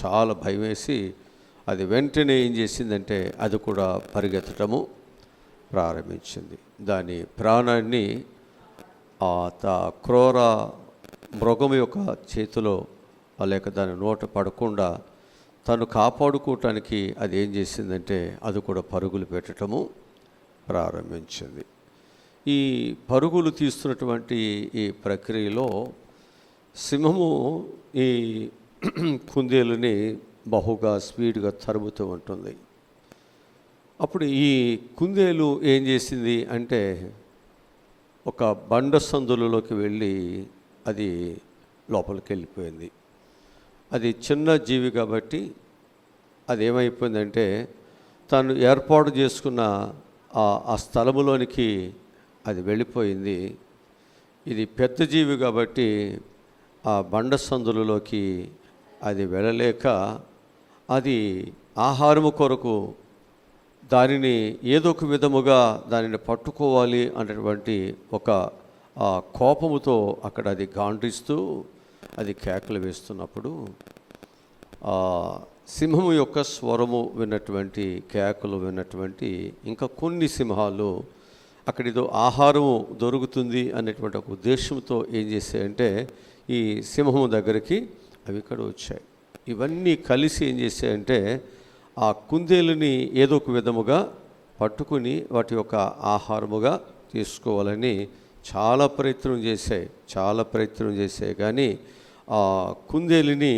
చాలా భయం వేసి అది వెంటనే ఏం చేసిందంటే అది కూడా పరిగెత్తటము ప్రారంభించింది. దాని ప్రాణాన్ని క్రూర మృగం యొక్క చేతిలో లేక దాని నోట పడకుండా తను కాపాడుకోవటానికి అది ఏం చేసిందంటే అది కూడా పరుగులు పెట్టడము ప్రారంభించింది. ఈ పరుగులు తీస్తున్నటువంటి ఈ ప్రక్రియలో సింహము ఈ కుందేలుని బహుగా స్పీడ్గా తరుముతూ ఉంటుంది. అప్పుడు ఈ కుందేలు ఏం చేసింది అంటే ఒక బండ సందులలోకి వెళ్ళి అది లోపలికి వెళ్ళిపోయింది. అది చిన్న జీవి కాబట్టి అది ఏమైపోయిందంటే తను ఏర్పాటు చేసుకున్న ఆ స్థలములోనికి అది వెళ్ళిపోయింది. ఇది పెద్ద జీవి కాబట్టి ఆ బండ సందులలోకి అది వెళ్ళలేక అది ఆహారము కొరకు దానిని ఏదో ఒక విధముగా దానిని పట్టుకోవాలి అనేటువంటి ఒక కోపముతో అక్కడ అది గాండ్రిస్తూ అది కేకలు వేస్తున్నప్పుడు సింహము యొక్క స్వరము విన్నటువంటి కేకలు విన్నటువంటి ఇంకా కొన్ని సింహాలు అక్కడ ఏదో ఆహారము దొరుకుతుంది అనేటువంటి ఒక ఉద్దేశంతో ఏం చేశాయంటే ఈ సింహము దగ్గరికి అవి ఇక్కడ వచ్చాయి. ఇవన్నీ కలిసి ఏం చేశాయంటే ఆ కుందేలుని ఏదో ఒక విధముగా పట్టుకుని వాటి యొక్క ఆహారముగా తీసుకోవాలని చాలా ప్రయత్నం చేశాయి. కానీ ఆ కుందేలుని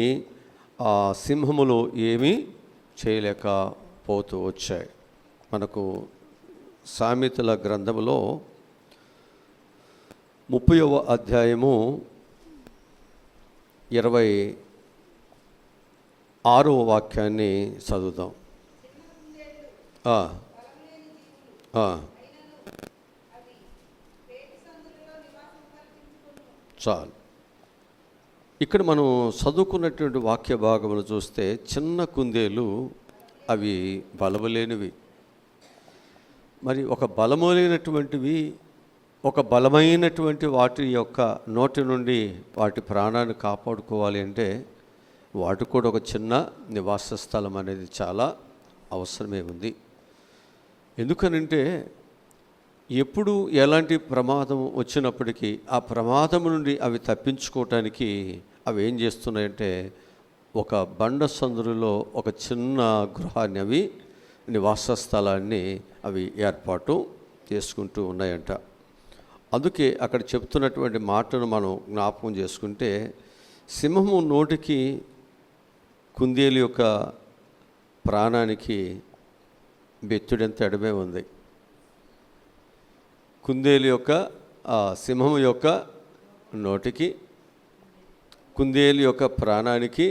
ఆ సింహములు ఏమీ చేయలేకపోతూ వచ్చాయి. మనకు సామెతల గ్రంథములో 30వ అధ్యాయము 26వ వాక్యాన్ని చదువుదాం. చాలు. ఇక్కడ మనం చదువుకున్నటువంటి వాక్య భాగములు చూస్తే చిన్న కుందేలు అవి బలములేనివి. మరి ఒక బలము లేనటువంటివి ఒక బలమైనటువంటి వాటి యొక్క నోటి నుండి వాటి ప్రాణాన్ని కాపాడుకోవాలి అంటే వాటికి కూడా ఒక చిన్న నివాస స్థలం అనేది చాలా అవసరమే ఉంది. ఎందుకనంటే ఎప్పుడు ఎలాంటి ప్రమాదం వచ్చినప్పటికీ ఆ ప్రమాదం నుండి అవి తప్పించుకోవటానికి అవి ఏం చేస్తున్నాయంటే ఒక బండ సందులో ఒక చిన్న గృహాన్ని అవి నివాస స్థలాన్ని అవి ఏర్పాటు చేసుకుంటూ ఉన్నాయంట. అందుకే అక్కడ చెప్తున్నటువంటి మాటను మనం జ్ఞాపకం చేసుకుంటే సింహము నోటికి కుందేలు యొక్క ప్రాణానికి బెత్తుడెంత ఎడమే ఉంది. కుందేలు యొక్క సింహము యొక్క నోటికి కుందేలు యొక్క ప్రాణానికి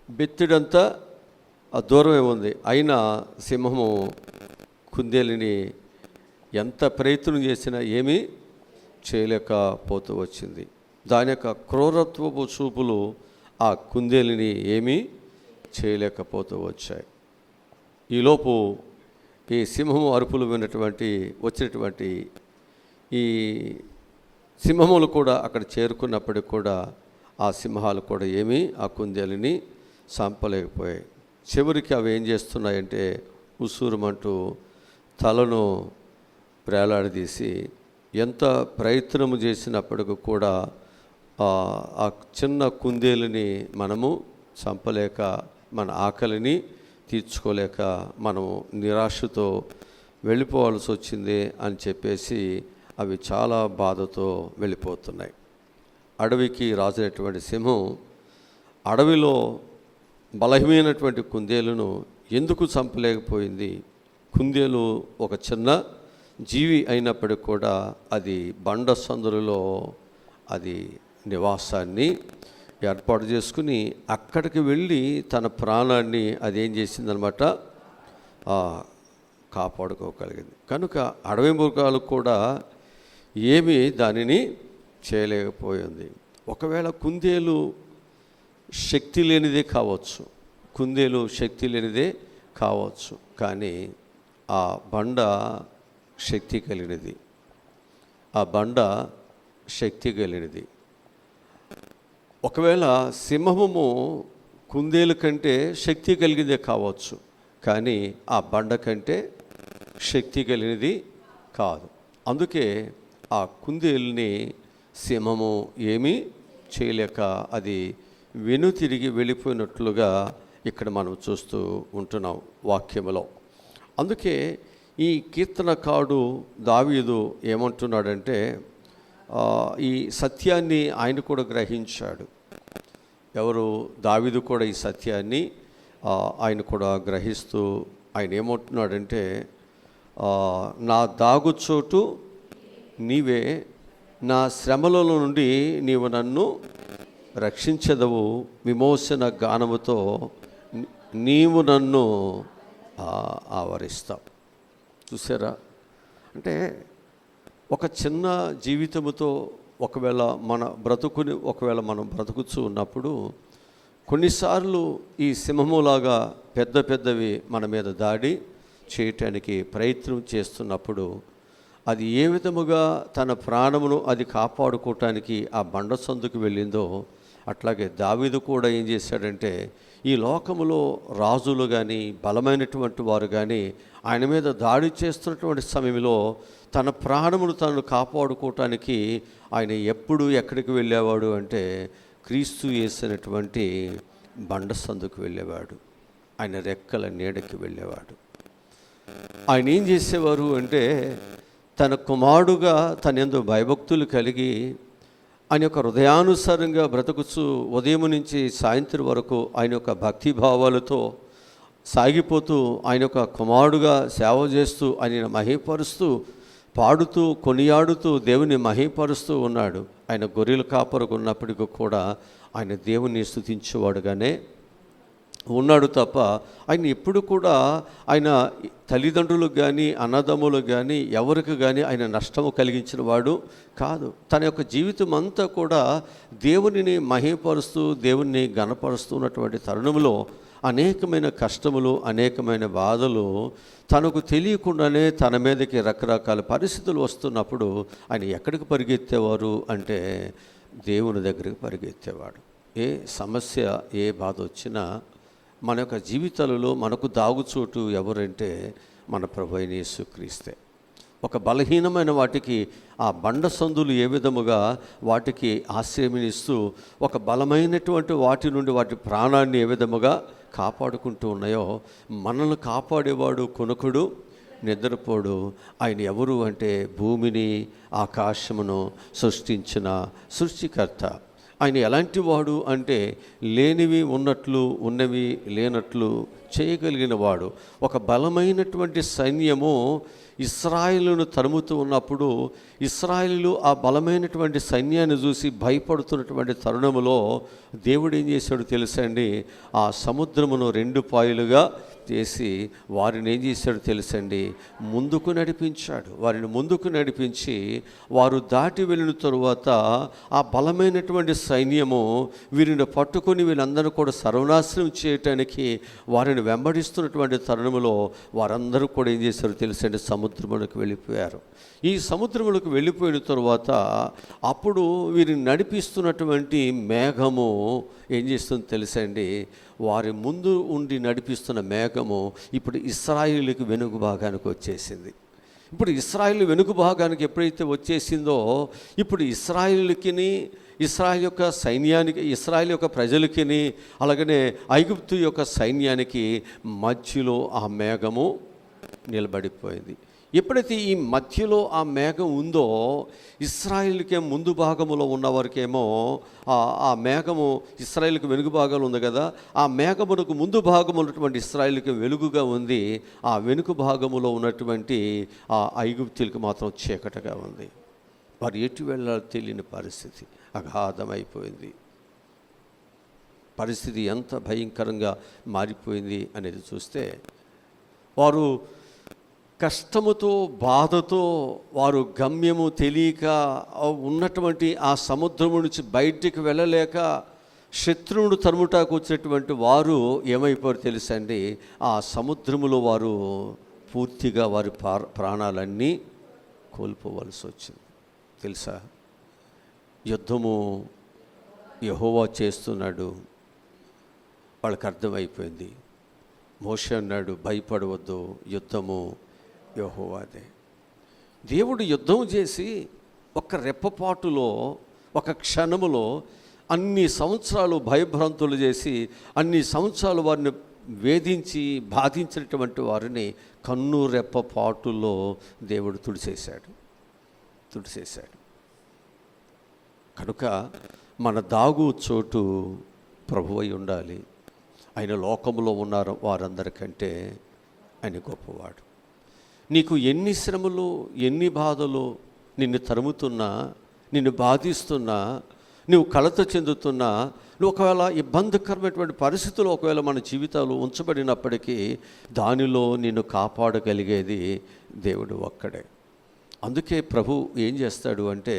బెత్తుడంతా దూరమే ఉంది. అయినా సింహము కుందేలుని ఎంత ప్రయత్నం చేసినా ఏమీ చేయలేకపోతూ వచ్చింది. దాని యొక్క క్రూరత్వపు చూపులు ఆ కుందేలుని ఏమీ చేయలేకపోతూ వచ్చాయి. ఈలోపు ఈ సింహము అరుపులు వచ్చినటువంటి ఈ సింహములు కూడా అక్కడ చేరుకున్నప్పటికి కూడా ఆ సింహాలు కూడా ఏమీ ఆ కుందేలుని చంపలేకపోయాయి. చివరికి అవి ఏం చేస్తున్నాయంటే ఉసూరుమంటూ తలను వేలాడదీసి ఎంత ప్రయత్నము చేసినప్పటికీ కూడా ఆ చిన్న కుందేలుని మనము చంపలేక మన ఆకలిని తీర్చుకోలేక మనము నిరాశతో వెళ్ళిపోవాల్సి వచ్చింది అని చెప్పేసి అవి చాలా బాధతో వెళ్ళిపోతున్నాయి. అడవికి రాజైనటువంటి సింహం అడవిలో బలహీనమైనటువంటి కుందేలును ఎందుకు చంపలేకపోయింది? కుందేలు ఒక చిన్న జీవి అయినప్పటికి కూడా అది బండ సందులలో అది నివాసాన్ని ఏర్పాటు చేసుకుని అక్కడికి వెళ్ళి తన ప్రాణాన్ని అదేం చేసిందనమాట కాపాడుకోగలిగింది. కనుక అడవి మృగాలు కూడా ఏమీ దానిని చేయలేకపోయింది. ఒకవేళ కుందేలు శక్తి లేనిదే కావచ్చు, కానీ ఆ బండ శక్తి కలిగినది. ఒకవేళ సింహము కుందేలు కంటే శక్తి కలిగిందే కావచ్చు, కానీ ఆ బండ కంటే శక్తి కలిగినది కాదు. అందుకే ఆ కుందేలుని సింహము ఏమీ చేయలేక అది వెనుతిరిగి వెళ్ళిపోయినట్లుగా ఇక్కడ మనం చూస్తూ ఉంటున్నాం వాక్యములో. అందుకే ఈ కీర్తనకారుడు దావీదు ఏమంటున్నాడంటే, ఈ సత్యాన్ని ఆయన కూడా గ్రహించాడు. ఎవరు? దావీదు కూడా ఈ సత్యాన్ని ఆయన కూడా గ్రహిస్తూ ఆయన ఏమంటున్నాడంటే, నా దాగుచోటు నీవే, నా శ్రమలలో నుండి నీవు నన్ను రక్షించదవు, విమోచన గానముతో నీవు నన్ను ఆవరిస్తావు. చూసారా? అంటే ఒక చిన్న జీవితముతో ఒకవేళ మనం బ్రతుకుతూ ఉన్నప్పుడు కొన్నిసార్లు ఈ సింహములాగా పెద్దవి మన మీద దాడి చేయటానికి ప్రయత్నం చేస్తున్నప్పుడు అది ఏ విధముగా తన ప్రాణమును అది కాపాడుకోవటానికి ఆ బండ సందుకు వెళ్ళిందో, అట్లాగే దావీదు కూడా ఏం చేశాడంటే, ఈ లోకములో రాజులు కానీ బలమైనటువంటి వారు కానీ ఆయన మీద దాడి చేస్తున్నటువంటి సమయంలో తన ప్రాణమును తను కాపాడుకోవటానికి ఆయన ఎక్కడికి వెళ్ళేవాడు అంటే క్రీస్తు యేసైనటువంటి బండ సందుకు వెళ్ళేవాడు. ఆయన రెక్కల నీడకి వెళ్ళేవాడు. ఆయన ఏం చేసేవారు అంటే, తన కుమారుడుగా తన యందు భయభక్తులు కలిగి ఆయన యొక్క హృదయానుసారంగా బ్రతుకుచు ఉదయం నుంచి సాయంత్రం వరకు ఆయన యొక్క భక్తిభావాలతో సాగిపోతూ ఆయన యొక్క కుమారుడుగా సేవ చేస్తూ ఆయన మహిమపరుస్తూ పాడుతూ కొనియాడుతూ దేవుని మహిమపరుస్తూ ఉన్నాడు. ఆయన గొర్రెల కాపరికి ఉన్నప్పటికీ కూడా ఆయన దేవుని స్తుతించేవాడుగానే ఉన్నాడు తప్ప ఆయన ఎప్పుడు కూడా ఆయన తల్లిదండ్రులకు కానీ అన్నదమ్ములకు కానీ ఎవరికి కానీ ఆయన నష్టము కలిగించిన వాడు కాదు. తన యొక్క జీవితం అంతా కూడా దేవునిని మహిమపరుస్తూ దేవుణ్ణి ఘనపరుస్తూ ఉన్నటువంటి తరుణంలో అనేకమైన కష్టములు, అనేకమైన బాధలు తనకు తెలియకుండానే తన మీదకి రకరకాల పరిస్థితులు వస్తున్నప్పుడు ఆయన ఎక్కడికి పరిగెత్తేవారు అంటే దేవుని దగ్గరికి పరిగెత్తేవాడు. ఏ సమస్య, ఏ బాధ వచ్చినా మన యొక్క జీవితాలలో మనకు దాగుచోటు ఎవరంటే మన ప్రభువైన యేసుక్రీస్తే. ఒక బలహీనమైన వాటికి ఆ బండ సందులు ఏ విధముగా వాటికి ఆశ్రయమిస్తూ ఒక బలమైనటువంటి వాటి నుండి వాటి ప్రాణాన్ని ఏ విధముగా కాపాడుకుంటూ ఉన్నాయో, మనల్ని కాపాడేవాడు కొనుకుడు నిద్రపోడు. ఆయన ఎవరు అంటే భూమిని ఆకాశమును సృష్టించిన సృష్టికర్త. ఆయన ఎలాంటి వాడు అంటే లేనివి ఉన్నట్లు, ఉన్నవి లేనట్లు చేయగలిగిన వాడు. ఒక బలమైనటువంటి సైన్యము ఇశ్రాయేలును తరుముతూ ఉన్నప్పుడు ఇశ్రాయేలు ఆ బలమైనటువంటి సైన్యాన్ని చూసి భయపడుతున్నటువంటి తరుణములో దేవుడు ఏం చేశాడు తెలుసండి? ఆ సముద్రమును 2 పాయలుగా చేసి వారిని ఏం చేశాడు తెలుసండి? ముందుకు నడిపించాడు. వారిని ముందుకు నడిపించి వారు దాటి వెళ్ళిన తరువాత ఆ బలమైనటువంటి సైన్యము వీరిని పట్టుకొని వీళ్ళందరూ కూడా సర్వనాశనం చేయటానికి వారిని వెంబడిస్తున్నటువంటి తరుణంలో వారందరూ కూడా ఏం చేశారు తెలుసండి? సముద్రములకు వెళ్ళిపోయారు. ఈ సముద్రములకు వెళ్ళిపోయిన తరువాత అప్పుడు వీరిని నడిపిస్తున్నటువంటి మేఘము ఏం చేస్తుందో తెలుసండి? వారి ముందు ఉండి నడిపిస్తున్న మేఘము ఇప్పుడు ఇశ్రాయేలుకి వెనుక భాగానికి వచ్చేసింది. ఇప్పుడు ఇశ్రాయేలు వెనుక భాగానికి ఎప్పుడైతే వచ్చేసిందో ఇప్పుడు ఇశ్రాయేలుకిని, ఇశ్రాయేల్ యొక్క సైన్యానికి, ఇశ్రాయేల్ యొక్క ప్రజలకిని, అలాగనే ఐగుప్తు యొక్క సైన్యానికి మధ్యలో ఆ మేఘము నిలబడిపోయింది. ఎప్పుడైతే ఈ మధ్యలో ఆ మేఘం ఉందో ఇశ్రాయేలుకే ముందు భాగములో ఉన్నవారికేమో ఆ మేఘము ఇశ్రాయేలుకి వెలుగు భాగంలో ఉంది కదా, ఆ మేఘమునకు ముందు భాగము ఉన్నటువంటి ఇశ్రాయేలుకి వెలుగుగా ఉంది. ఆ వెనుక భాగములో ఉన్నటువంటి ఆ ఐగుప్తులకు మాత్రం చీకటిగా ఉంది. వారు ఎటు వెళ్ళాలో తెలియని పరిస్థితి అగాధమైపోయింది. పరిస్థితి ఎంత భయంకరంగా మారిపోయింది అనేది చూస్తే వారు కష్టముతో, బాధతో, వారు గమ్యము తెలియక ఉన్నటువంటి ఆ సముద్రము నుంచి బయటికి వెళ్ళలేక శత్రువును తరుముటాకు వచ్చినటువంటి వారు ఏమైపోయారు తెలుసండి? ఆ సముద్రములో వారు పూర్తిగా వారి ప్రాణాలన్నీ కోల్పోవలసి వచ్చింది. తెలుసా? యుద్ధము యెహోవా చేస్తున్నాడు. వాళ్ళకి అర్థమైపోయింది. మోషే అన్నాడు, భయపడవద్దు, యుద్ధము యెహోవాదే. దేవుడు యుద్ధం చేసి ఒక రెప్పపాటులో, ఒక క్షణములో అన్ని సంవత్సరాలు భయభ్రాంతులు చేసి, అన్ని సంవత్సరాలు వారిని వేధించి బాధించినటువంటి వారిని కన్ను రెప్పపాటులో దేవుడు తుడిచేశాడు. కనుక మన దాగు చోటు ప్రభువై ఉండాలి. ఆయన లోకంలో ఉన్నారు వారందరికంటే ఆయన గొప్పవాడు. నీకు ఎన్ని శ్రమలు, ఎన్ని బాధలు నిన్ను తరుముతున్నా, నిన్ను బాధిస్తున్నా, నువ్వు కలత చెందుతున్నా, నువ్వు ఒకవేళ ఇబ్బందికరమైనటువంటి పరిస్థితులు ఒకవేళ మన జీవితాలు ఉంచబడినప్పటికీ దానిలో నిన్ను కాపాడగలిగేది దేవుడు ఒక్కడే. అందుకే ప్రభు ఏం చేస్తాడు అంటే,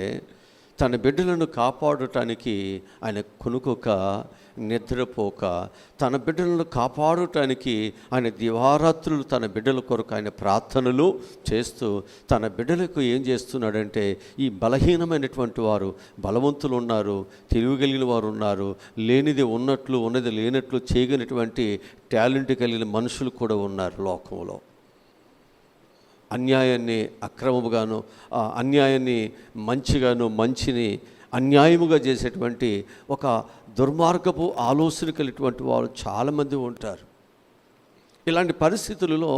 తన బిడ్డలను కాపాడటానికి ఆయన కొనుక్కోక, నిద్రపోక, తన బిడ్డలను కాపాడటానికి ఆయన దివారాత్రులు తన బిడ్డల కొరకు ఆయన ప్రార్థనలు చేస్తూ తన బిడ్డలకు ఏం చేస్తున్నాడంటే, ఈ బలహీనమైనటువంటి వారు బలవంతులు ఉన్నారు, తెలివిగలిగిన వారు ఉన్నారు, లేనిది ఉన్నట్లు ఉన్నది లేనట్లు చేయగలిగినటువంటి టాలెంట్ కలిగిన మనుషులు కూడా ఉన్నారు లోకంలో. అన్యాయాన్ని అక్రమముగాను, అన్యాయాన్ని మంచిగాను, మంచిని అన్యాయముగా చేసేటువంటి ఒక దుర్మార్గపు ఆలోచన కలిగినటువంటి వారు చాలామంది ఉంటారు. ఇలాంటి పరిస్థితులలో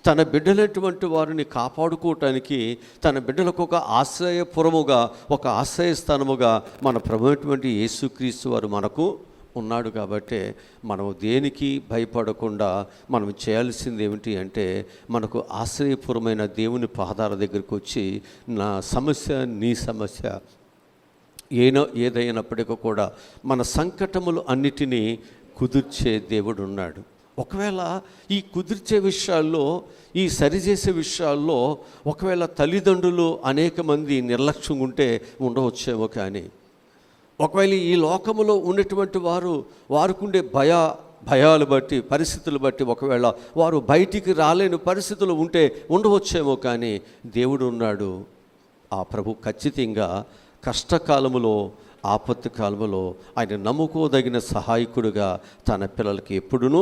తన బిడ్డలైనటువంటి వారిని కాపాడుకోవటానికి తన బిడ్డలకు ఒక ఆశ్రయపురముగా, ఒక ఆశ్రయస్థానముగా మన ప్రభువైనటువంటి యేసుక్రీస్తు వారు మనకు ఉన్నాడు. కాబట్టి మనం దేనికి భయపడకుండా మనం చేయాల్సింది ఏమిటి అంటే, మనకు ఆశ్రయపురమైన దేవుని పాదాల దగ్గరికి వచ్చి, నా సమస్య నీ సమస్య ఏదైనప్పటికీ కూడా మన సంకటములు అన్నిటినీ కుదిర్చే దేవుడు ఉన్నాడు. ఒకవేళ ఈ కుదిర్చే విషయాల్లో, ఈ సరిచేసే విషయాల్లో ఒకవేళ తల్లిదండ్రులు అనేక మంది నిర్లక్ష్యంగా ఉంటే ఉండవచ్చేమో, కానీ ఒకవేళ ఈ లోకములో ఉన్నటువంటి వారుకుండే భయాలు బట్టి, పరిస్థితులు బట్టి ఒకవేళ వారు బయటికి రాలేని పరిస్థితులు ఉంటే ఉండవచ్చేమో, కానీ దేవుడు ఉన్నాడు. ఆ ప్రభు ఖచ్చితంగా కష్టకాలములో, ఆపత్తి కాలములో ఆయన నమ్ముకోదగిన సహాయకుడిగా తన పిల్లలకి ఎప్పుడునూ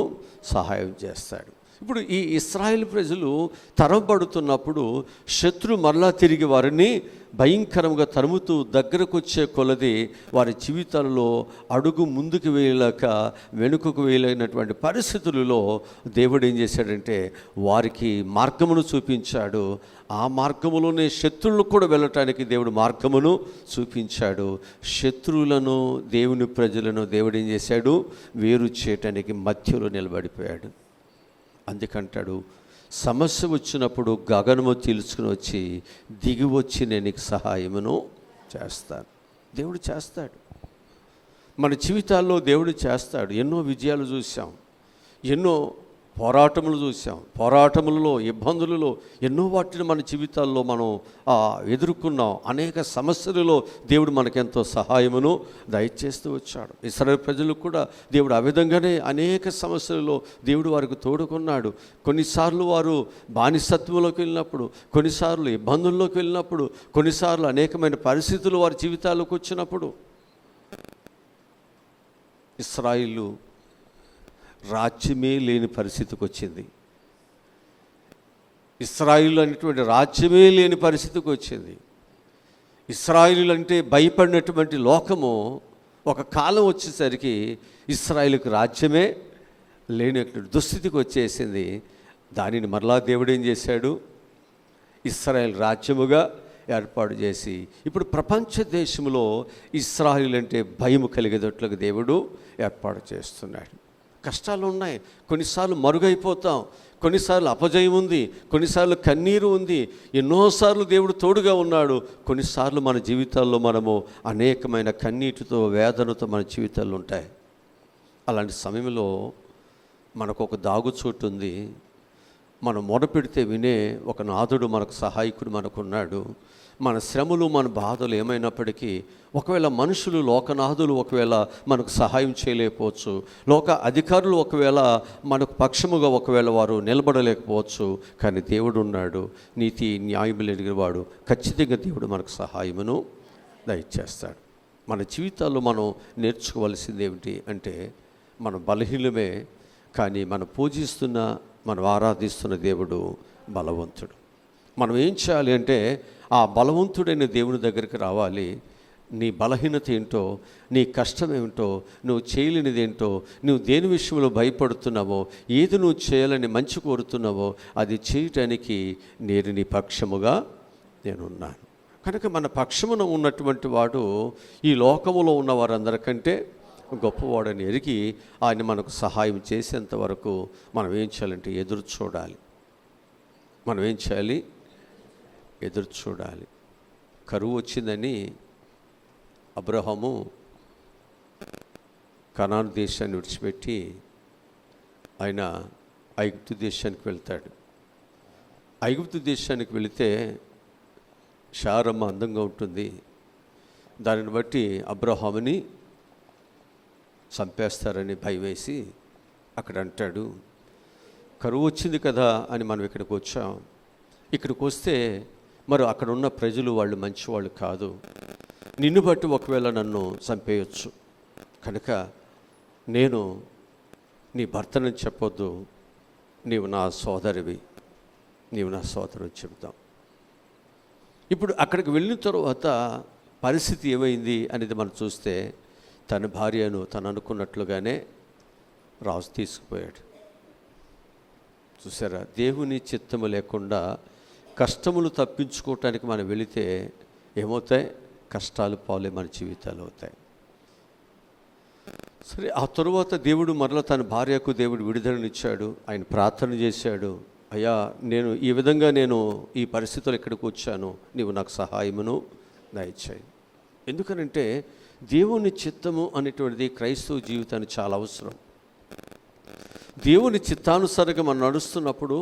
సహాయం చేస్తాడు. ఇప్పుడు ఈ ఇశ్రాయేలు ప్రజలు తరమబడుతున్నప్పుడు శత్రు మరలా తిరిగి వారిని భయంకరంగా తరుముతూ దగ్గరకు వచ్చే కొలది వారి జీవితాలలో అడుగు ముందుకు వేయలేక వెనుకకు వేయలేనటువంటి పరిస్థితులలో దేవుడు ఏం చేశాడంటే వారికి మార్గమును చూపించాడు. ఆ మార్గములోనే శత్రువులు కూడా వెళ్ళటానికి దేవుడు మార్గమును చూపించాడు. శత్రువులను, దేవుని ప్రజలను దేవుడు ఏం చేశాడు, వేరు చేయటానికి మధ్యలో నిలబడిపోయాడు. అందుకంటాడు, సమస్య వచ్చినప్పుడు గగనము చీల్చుకుని వచ్చి దిగి వచ్చి నేను నీకు సహాయమును చేస్తాను. దేవుడు చేస్తాడు. మన జీవితాల్లో దేవుడు చేస్తాడు. ఎన్నో విజయాలు చూసాం, ఎన్నో పోరాటములు చూసాం. పోరాటములలో, ఇబ్బందులలో ఎన్నో వాటిని మన జీవితాల్లో మనం ఎదుర్కొన్నాం. అనేక సమస్యలలో దేవుడు మనకెంతో సహాయమును దయచేస్తూ వచ్చాడు. ఇశ్రాయేలు ప్రజలకు కూడా దేవుడు ఆ విధంగానే అనేక సమస్యలలో దేవుడు వారికి తోడుకున్నాడు. కొన్నిసార్లు వారు బానిసత్వంలోకి వెళ్ళినప్పుడు, కొన్నిసార్లు ఇబ్బందుల్లోకి వెళ్ళినప్పుడు, కొన్నిసార్లు అనేకమైన పరిస్థితులు వారి జీవితాల్లోకి వచ్చినప్పుడు ఇశ్రాయేలు రాజ్యమే లేని పరిస్థితికి వచ్చింది. ఇశ్రాయేలు అనేటువంటి రాజ్యమే లేని పరిస్థితికి వచ్చింది. ఇశ్రాయేలు అంటే భయపడినటువంటి లోకము ఒక కాలం వచ్చేసరికి ఇశ్రాయేలుకు రాజ్యమే లేనటువంటి దుస్థితికి వచ్చేసింది. దానిని మరలా దేవుడు ఏం చేశాడు, ఇశ్రాయేల్ రాజ్యముగా ఏర్పాటు చేసి ఇప్పుడు ప్రపంచ దేశంలో ఇశ్రాయేలు అంటే భయము కలిగేటట్లుగా దేవుడు ఏర్పాటు చేస్తున్నాడు. కష్టాలు ఉన్నాయి, కొన్నిసార్లు మరుగైపోతాం, కొన్నిసార్లు అపజయం ఉంది, కొన్నిసార్లు కన్నీరు ఉంది, ఎన్నోసార్లు దేవుడు తోడుగా ఉన్నాడు. కొన్నిసార్లు మన జీవితాల్లో మనము అనేకమైన కన్నీటితో, వేదనతో మన జీవితాలు ఉంటాయి. అలాంటి సమయంలో మనకు ఒక దాగుచోటు ఉంది. మనం మొదపెడితే వినే ఒక నాథుడు మనకు సహాయకుడు మనకున్నాడు. మన శ్రమలు, మన బాధలు ఏమైనప్పటికీ ఒకవేళ మనుషులు, లోకనాథులు ఒకవేళ మనకు సహాయం చేయలేకపోవచ్చు, లోక అధికారులు ఒకవేళ మనకు పక్షముగా ఒకవేళ వారు నిలబడలేకపోవచ్చు, కానీ దేవుడు ఉన్నాడు. నీతి న్యాయం లేని వాడు ఖచ్చితంగా దేవుడు మనకు సహాయమును దయచేస్తాడు. మన జీవితాల్లో మనం నేర్చుకోవాల్సింది ఏమిటి అంటే, మనం బలహీనమే, కానీ మనం పూజిస్తున్న, మనం ఆరాధిస్తున్న దేవుడు బలవంతుడు. మనం ఏం చేయాలి అంటే ఆ బలవంతుడైన దేవుని దగ్గరికి రావాలి. నీ బలహీనత ఏంటో, నీ కష్టం ఏమిటో, నువ్వు చేయలేనిది ఏంటో, నువ్వు దేని విషయంలో భయపడుతున్నావో, ఏది నువ్వు చేయాలని మంచి కోరుతున్నావో అది చేయటానికి నేను నీ పక్షముగా నేనున్నాను. కనుక మన పక్షమున ఉన్నటువంటి వాడు ఈ లోకములో ఉన్న వారందరికంటే గొప్పవాడని ఎరిగి ఆయన మనకు సహాయం చేసేంత వరకు మనం ఏం చేయాలంటే ఎదురు చూడాలి. మనం ఏం చేయాలి? ఎదురు చూడాలి. కరువు వచ్చిందని అబ్రహాము కనాను దేశాన్ని విడిచిపెట్టి ఆయన ఐగుప్తు దేశానికి వెళ్తాడు. ఐగుప్తు దేశానికి వెళితే శారమ్మ అందంగా ఉంటుంది. దానిని బట్టి అబ్రహాముని చంపేస్తారని భయం వేసి అక్కడ అంటాడు, కరువు వచ్చింది కదా అని మనం ఇక్కడికి వచ్చాం. ఇక్కడికి వస్తే మరి అక్కడ ఉన్న ప్రజలు వాళ్ళు మంచివాళ్ళు కాదు, నిన్ను బట్టి ఒకవేళ నన్ను చంపేయచ్చు. కనుక నేను నీ భర్తని చెప్పొద్దు, నీవు నా సోదరివి, నీవు నా సోదరుని చెబుతాం. ఇప్పుడు అక్కడికి వెళ్ళిన తర్వాత పరిస్థితి ఏమైంది అనేది మనం చూస్తే తన భార్యను తను అనుకున్నట్లుగానే రాజు తీసుకుపోయాడు. చూసారా, దేవుని చిత్తము లేకుండా కష్టములు తప్పించుకోవటానికి మనం వెళితే ఏమవుతాయి? కష్టాలు పాలే మన జీవితాలు అవుతాయి. సరే, ఆ తరువాత దేవుడు మరలా తన భార్యకు దేవుడు విడుదలనిచ్చాడు. ఆయన ప్రార్థన చేశాడు, అయ్యా నేను ఈ విధంగా ఈ పరిస్థితులు ఇక్కడికి వచ్చాను, నీవు నాకు సహాయమును దయచేయి. ఎందుకనంటే దేవుని చిత్తము అనేటువంటిది క్రైస్తవ జీవితానికి చాలా అవసరం. దేవుని చిత్తానుసారంగా మనం నడుస్తున్నప్పుడు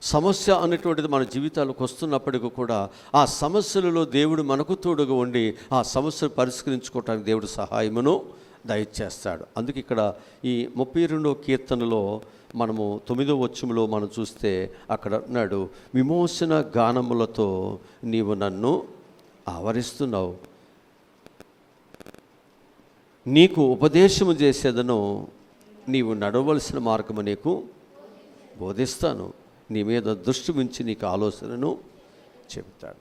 సమస్య అనేటువంటిది మన జీవితాలకు వస్తున్నప్పటికీ కూడా ఆ సమస్యలలో దేవుడు మనకు తోడుగా ఉండి ఆ సమస్యను పరిష్కరించుకోవటానికి దేవుడు సహాయమును దయచేస్తాడు. అందుకే ఇక్కడ ఈ 32వ కీర్తనలో మనము 9వ వచనంలో మనం చూస్తే అక్కడ అన్నాడు, విమోచన గానములతో నీవు నన్ను ఆవరిస్తున్నావు, నీకు ఉపదేశము చేసేదను, నీవు నడవలసిన మార్గము నీకు బోధిస్తాను, నీ మీద దృష్టి ఉంచి నీకు ఆలోచనను చెబుతాడు.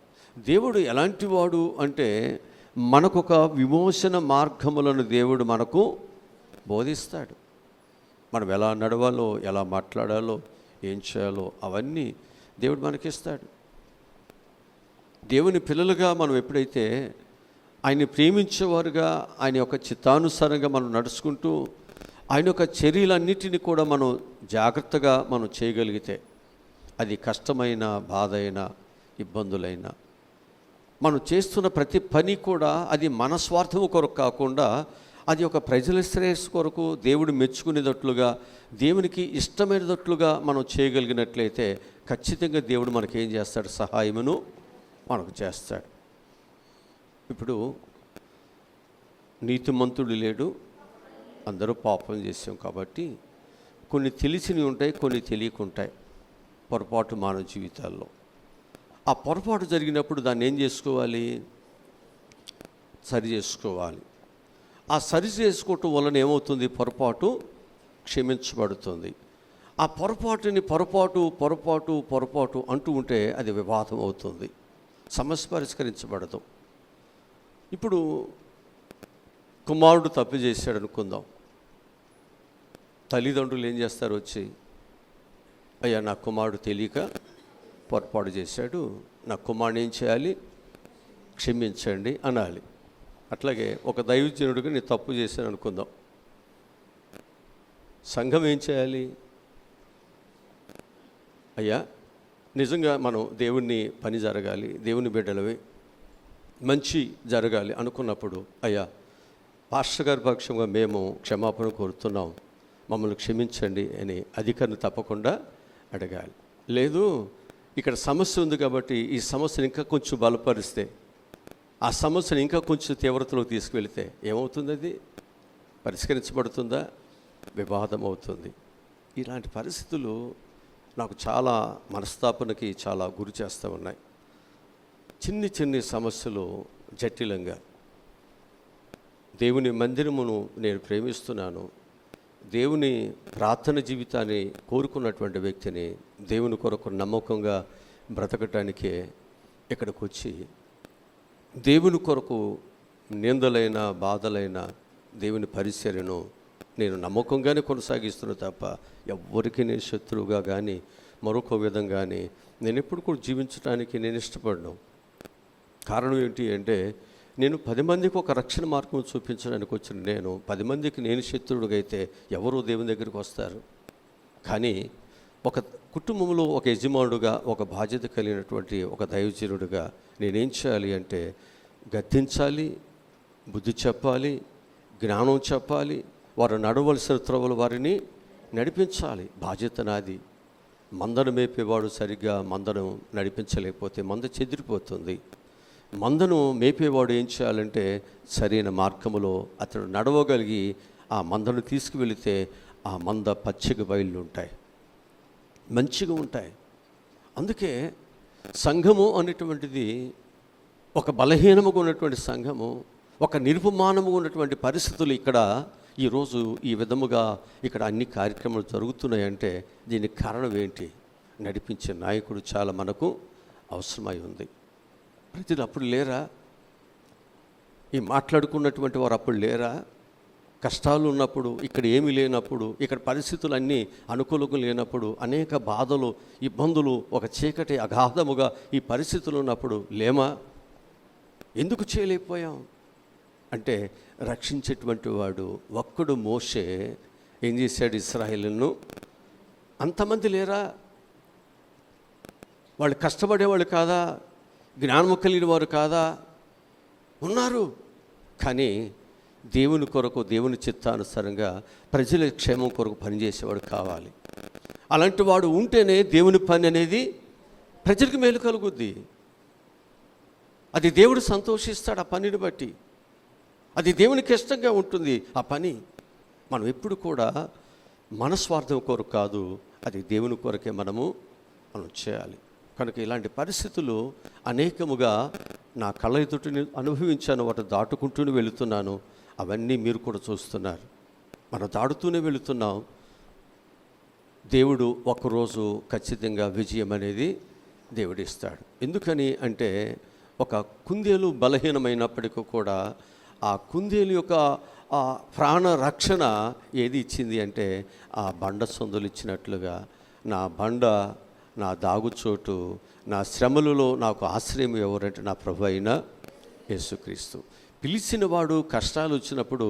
దేవుడు ఎలాంటి వాడు అంటే మనకొక విమోచన మార్గములను దేవుడు మనకు బోధిస్తాడు. మనం ఎలా నడవాలో, ఎలా మాట్లాడాలో, ఏం చేయాలో అవన్నీ దేవుడు మనకిస్తాడు. దేవుని పిల్లలుగా మనం ఎప్పుడైతే ఆయన్ని ప్రేమించేవారుగా ఆయన యొక్క చిత్తానుసారంగా మనం నడుచుకుంటూ ఆయన యొక్క చర్యలన్నిటిని కూడా మనం జాగ్రత్తగా మనం చేయగలిగితే, అది కష్టమైన, బాధ అయినా, ఇబ్బందులైనా, మనం చేస్తున్న ప్రతి పని కూడా అది మన స్వార్థము కొరకు కాకుండా అది ఒక ప్రజల శ్రేయస్సు కొరకు, దేవుడు మెచ్చుకునేటట్లుగా, దేవునికి ఇష్టమైనట్లుగా మనం చేయగలిగినట్లయితే ఖచ్చితంగా దేవుడు మనకేం చేస్తాడు? సహాయమును మనకు చేస్తాడు. ఇప్పుడు నీతిమంతుడు లేడు, అందరూ పాపం చేసాం కాబట్టి కొన్ని తెలిసినవి ఉంటాయి, కొన్ని తెలియకుంటాయి. పొరపాటు మానవ జీవితాల్లో ఆ పొరపాటు జరిగినప్పుడు దాన్ని ఏం చేసుకోవాలి? సరి చేసుకోవాలి. ఆ సరి చేసుకోవటం వలన ఏమవుతుంది? పొరపాటు క్షమించబడుతుంది. ఆ పొరపాటుని పొరపాటు అంటూ ఉంటే అది వివాదం అవుతుంది, సమస్య పరిష్కరించబడదు. ఇప్పుడు కుమారుడు తప్పు చేశాడు అనుకుందాం. తల్లిదండ్రులు ఏం చేస్తారు? వచ్చి, అయ్యా నా కుమారుడు తెలియక పొరపాటు చేశాడు, నా కుమారుని ఏం చేయాలి? క్షమించండి అనాలి. అట్లాగే ఒక దైవజనుడిగా నేను తప్పు చేశాను అనుకుందాం. సంఘం ఏం చేయాలి? అయ్యా నిజంగా మనం దేవుని పని జరగాలి, దేవుని బిడ్డలవి మంచి జరగాలి అనుకున్నప్పుడు, అయ్యా పాస్టర్ గారి పక్షంగా మేము క్షమాపణ కోరుతున్నాం, మమ్మల్ని క్షమించండి అని అధికారిని తప్పకుండా అడగాలి. లేదు, ఇక్కడ సమస్య ఉంది కాబట్టి ఈ సమస్యను ఇంకా కొంచెం బలపరిస్తే, ఆ సమస్యను ఇంకా కొంచెం తీవ్రతలోకి తీసుకువెళితే ఏమవుతుంది? అది పరిష్కరించబడుతుందా? వివాదం అవుతుంది. ఇలాంటి పరిస్థితులు నాకు చాలా మనస్తాపనకి చాలా గురి చేస్తూ ఉన్నాయి. చిన్ని సమస్యలు జటిలంగా, దేవుని మందిరమును నేను ప్రేమిస్తున్నాను, దేవుని ప్రార్థన జీవితాన్ని కోరుకున్నటువంటి వ్యక్తిని, దేవుని కొరకు నమ్మకంగా బ్రతకటానికే ఇక్కడికి వచ్చి దేవుని కొరకు నిందలైన బాధలైన దేవుని పరిచర్యను నేను నమ్మకంగానే కొనసాగిస్తున్నాను తప్ప ఎవ్వరికి నేను శత్రువుగా కానీ మరొక విధంగానే నేను ఎప్పుడు కూడా జీవించడానికి నేను ఇష్టపడను. కారణం ఏంటి అంటే, నేను 10 మందికి ఒక రక్షణ మార్గం చూపించడానికి వచ్చిన నేను 10 మందికి నేను శత్రువుడిగా అయితే ఎవరు దేవుని దగ్గరికి వస్తారు? కానీ ఒక కుటుంబంలో ఒక యజమానుడుగా, ఒక బాధ్యత కలిగినటువంటి ఒక దైవజనుడిగా నేనేం చేయాలి అంటే, గద్దించాలి, బుద్ధి చెప్పాలి, జ్ఞానం చెప్పాలి, వారు నడవలసిన త్రోవలు వారిని నడిపించాలి. బాధ్యత నాది. మందను మేపేవాడు సరిగ్గా మందను నడిపించలేకపోతే మంద చెదిరిపోతుంది. మందను మేపేవాడు ఏం చేయాలంటే, సరైన మార్గములో అతడు నడవగలిగి ఆ మందను తీసుకువెళితే ఆ మంద పచ్చిక బయళ్ళు ఉంటాయి, మంచిగా ఉంటాయి. అందుకే సంఘము అనేటువంటిది ఒక బలహీనముగా ఉన్నటువంటి సంఘము, ఒక నిరుపమానముగా ఉన్నటువంటి పరిస్థితులు ఇక్కడ ఈరోజు ఈ విధముగా ఇక్కడ అన్ని కార్యక్రమాలు జరుగుతున్నాయంటే దీనికి కారణం ఏంటి? నడిపించే నాయకుడు చాలా మనకు అవసరమై ఉంది. ప్రజలు అప్పుడు లేరా? ఈ మాట్లాడుకున్నటువంటి వారు అప్పుడు లేరా? కష్టాలు ఉన్నప్పుడు, ఇక్కడ ఏమీ లేనప్పుడు, ఇక్కడ పరిస్థితులు అన్నీ అనుకూలంగా లేనప్పుడు, అనేక బాధలు, ఇబ్బందులు, ఒక చీకటి అగాధముగా ఈ పరిస్థితులు ఉన్నప్పుడు లేమా? ఎందుకు చేయలేకపోయాం అంటే, రక్షించేటువంటి వాడు ఒక్కడు మోషే ఏం చేశాడు? ఇశ్రాయేలును అంతమంది లేరా? వాళ్ళు కష్టపడేవాళ్ళు కాదా? జ్ఞానము కలిగిన వారు కాదా? ఉన్నారు. కానీ దేవుని కొరకు, దేవుని చిత్తానుసారంగా ప్రజల క్షేమం కొరకు పనిచేసేవాడు కావాలి. అలాంటి వాడు ఉంటేనే దేవుని పని అనేది ప్రజలకు మేలు కలుగుద్ది. అది దేవుడు సంతోషిస్తాడు ఆ పనిని బట్టి. అది దేవునికి ఇష్టంగా ఉంటుంది ఆ పని. మనం ఎప్పుడు కూడా మన స్వార్థం కొరకు కాదు, అది దేవుని కొరకే మనం చేయాలి. కనుక ఇలాంటి పరిస్థితులు అనేకముగా నా కళ్ళ ఎదుటిని అనుభవించాను, వాటి దాటుకుంటూనే వెళుతున్నాను. అవన్నీ మీరు కూడా చూస్తున్నారు. మనం దాటుతూనే వెళుతున్నాం. దేవుడు ఒకరోజు ఖచ్చితంగా విజయం అనేది దేవుడు ఇస్తాడు. ఎందుకని అంటే, ఒక కుందేలు బలహీనమైనప్పటికీ కూడా ఆ కుందేలు యొక్క ఆ ప్రాణ రక్షణ ఏది ఇచ్చింది అంటే, ఆ బండ సొందులు ఇచ్చినట్లుగా నా బండ, నా దాగుచోటు, నా శ్రమలలో నాకు ఆశ్రయం ఎవరంటే నా ప్రభు అయిన యేసుక్రీస్తు. పిలిచిన వాడు కష్టాలు వచ్చినప్పుడు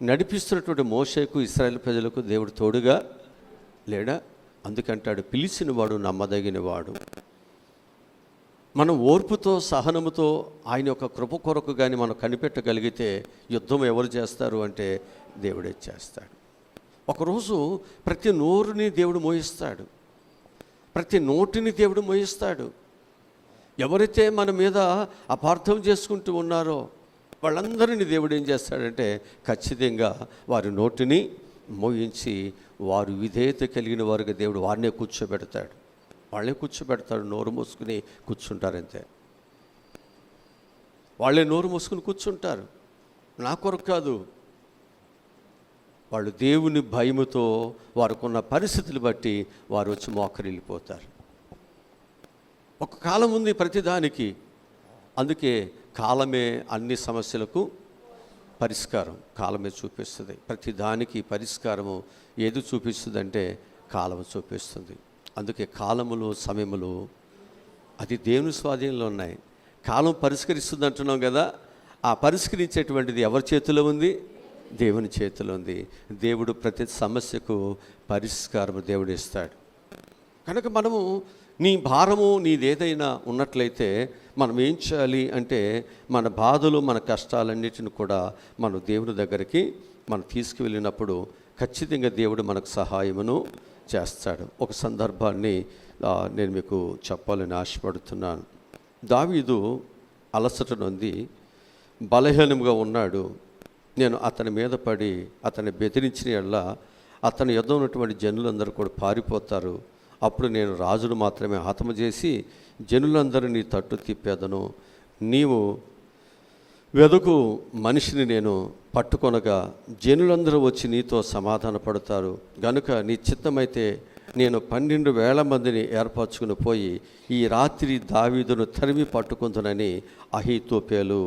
నడిపిస్తున్నటువంటి మోషేకు, ఇశ్రాయేలు ప్రజలకు దేవుడు తోడుగా లేడా? అందుకంటాడు, పిలిచిన వాడు నమ్మదగిన వాడు. మనం ఓర్పుతో, సహనముతో ఆయన యొక్క కృప కొరకు కానీ మనం కనిపెట్టగలిగితే యుద్ధం ఎవరు చేస్తారు అంటే దేవుడే చేస్తాడు. ఒకరోజు ప్రతి నోరుని దేవుడు మోయిస్తాడు, ప్రతి నోటిని దేవుడు మోయిస్తాడు. ఎవరైతే మన మీద అపార్థం చేసుకుంటూ ఉన్నారో వాళ్ళందరినీ దేవుడు ఏం చేస్తాడంటే, ఖచ్చితంగా వారి నోటిని మోయించి వారు విధేయత కలిగిన వారికి దేవుడు వారినే కూర్చోబెడతాడు. వాళ్ళే కూర్చోబెడతాడు. నోరు మూసుకుని కూర్చుంటారంతే. వాళ్ళే నోరు మూసుకుని కూర్చుంటారు. నా కొరకు కాదు, వాళ్ళు దేవుని భయముతో వారికున్న పరిస్థితులు బట్టి వారు వచ్చి మోకరిల్లిపోతారు. ఒక కాలం ఉంది ప్రతిదానికి. అందుకే కాలమే అన్ని సమస్యలకు పరిష్కారం కాలమే చూపిస్తుంది. ప్రతిదానికి పరిష్కారము ఏది చూపిస్తుందంటే కాలము చూపిస్తుంది. అందుకే కాలములు, సమయములు అది దేవుని స్వాధీనంలో ఉన్నాయి. కాలం పరిష్కరిస్తుంది అంటున్నాం కదా, ఆ పరిష్కరించేటువంటిది ఎవరి చేతిలో ఉంది? దేవుని చేతిలో ఉంది. దేవుడు ప్రతి సమస్యకు పరిష్కారం దేవుడు ఇస్తాడు. కనుక మనము నీ భారము నీదేదైనా ఉన్నట్లయితే మనం ఏం చేయాలి అంటే, మన బాధలు, మన కష్టాలన్నిటిని కూడా మనం దేవుని దగ్గరికి మనం తీసుకువెళ్ళినప్పుడు ఖచ్చితంగా దేవుడు మనకు సహాయమును చేస్తాడు. ఒక సందర్భాన్ని నేను మీకు చెప్పాలని ఆశపడుతున్నాను. దావీదు అలసట నొంది బలహీనంగా ఉన్నాడు. నేను అతని మీద పడి అతన్ని బెదిరించిన యెడల అతని యొద్ద ఉన్నటువంటి జనులందరూ కూడా పారిపోతారు. అప్పుడు నేను రాజును మాత్రమే హతము చేసి జనులందరూ నీ తట్టు తిప్పేదను. నీవు వెదకు మనిషిని నేను పట్టుకొనగా జనులందరూ వచ్చి నీతో సమాధాన పడతారు గనుక నీ చిత్తమైతే నేను 12,000 మందిని ఏర్పరచుకుని పోయి ఈ రాత్రి దావీదును తరిమి పట్టుకుందునని అహీతోపేలు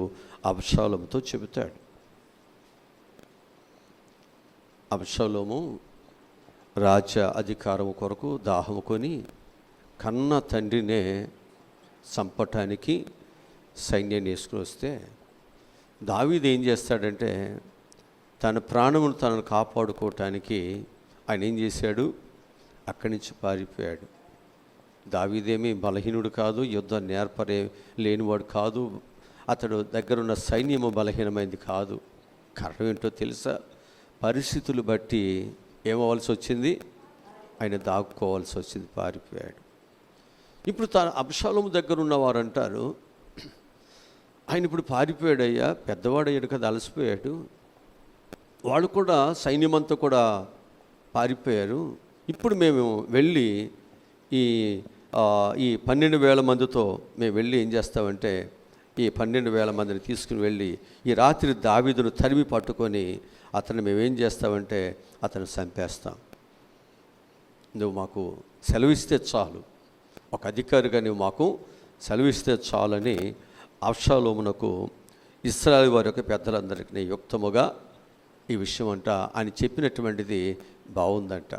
అబ్షాలోముతో చెబుతాడు. అబ్షాలోము రాజ్య అధికారం కొరకు దాహము కొని కన్న తండ్రినే చంపటానికి సైన్యాన్ని వేసుకుని వస్తే దావీదు ఏం చేస్తాడంటే తన ప్రాణమును తనను కాపాడుకోవటానికి ఆయన ఏం చేశాడు, అక్కడి నుంచి పారిపోయాడు. దావీదేమీ బలహీనుడు కాదు, యుద్ధ నేర్పరే లేనివాడు కాదు, అతడు దగ్గరున్న సైన్యము బలహీనమైంది కాదు. కారణం ఏంటో తెలుసా? పరిస్థితులు బట్టి ఏమవలసి వచ్చింది, ఆయన దాక్కోవాల్సి వచ్చింది, పారిపోయాడు. ఇప్పుడు అబ్షాలోము దగ్గర ఉన్నవారు అంటారు, ఆయన ఇప్పుడు పారిపోయాడయ్యా, పెద్దవాడయ్యాడు కదా, అలసిపోయాడు, వాళ్ళు కూడా సైన్యమంతా కూడా పారిపోయారు, ఇప్పుడు మేము వెళ్ళి ఈ 12,000 మందితో మేము వెళ్ళి ఏం చేస్తామంటే ఈ 12,000 మందిని తీసుకుని వెళ్ళి ఈ రాత్రి దావీదును తరిమి పట్టుకొని అతన్ని మేమేం చేస్తామంటే అతను చంపేస్తాం, నువ్వు మాకు సెలవిస్తే చాలు, ఒక అధికారిగా నువ్వు మాకు సెలవిస్తే చాలని అబ్షాలోమునకు ఇశ్రాయేలు వారి యొక్క పెద్దలందరికీ యుక్తముగా ఈ విషయం అంట ఆయన చెప్పినటువంటిది బాగుందంట.